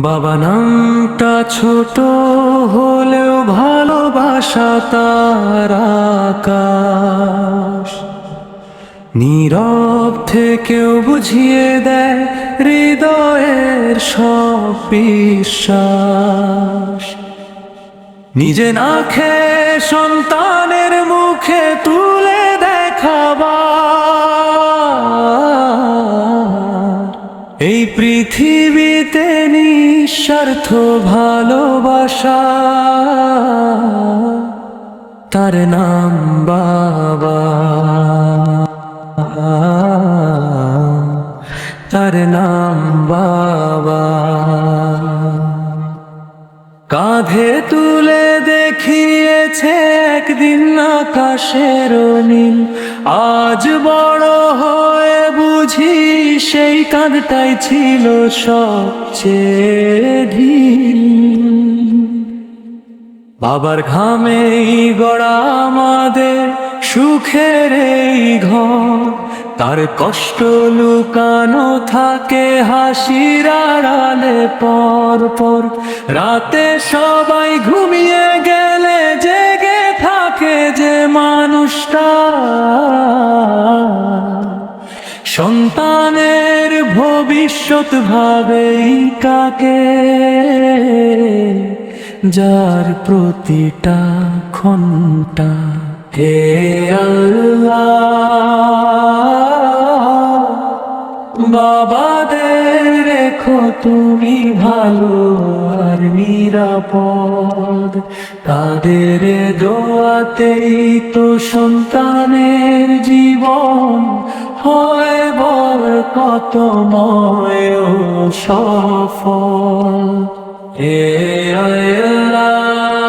বাবা নামটা ছোট হলেও ভালোবাসা তার আকাশ, নীরব থেকেও বুঝিয়ে দেয় হৃদয়ের সব বিশ্বাস। নিজে না খেয়ে সন্তানের মুখে তুলে দেখাবার, এই পৃথিবীতে নিঃস্বার্থ ভালোবাসা, তার নাম বাবা, তার নাম বাবা। কাঁধে তুলে দেখিয়েছে একদিন আকাশের নীল, আজ বড় হয়ে বুঝি সেই কাঁধটাই ছিল সবচেয়ে ঢিল। বাবার ঘামেই গড়া আমাদের সুখের এই ঘর, তার কষ্ট লুকানো থাকে হাসির আড়ালে পর পর। রাতে সবাই ঘুমিয়ে গেলে জেগে থাকে যে মানুষটা, সন্তানের ভবিষ্যৎ ভাবেই কাকে, যার প্রতিটা ঘন্টা হে আল্লাহ, বাবাদের রেখো তুমি ভালো আর নিরাপদ, তাদের দোয়াতেই তো সন্তানের জীবন হয় বরকতময় ও সফল। হে আল্লাহ।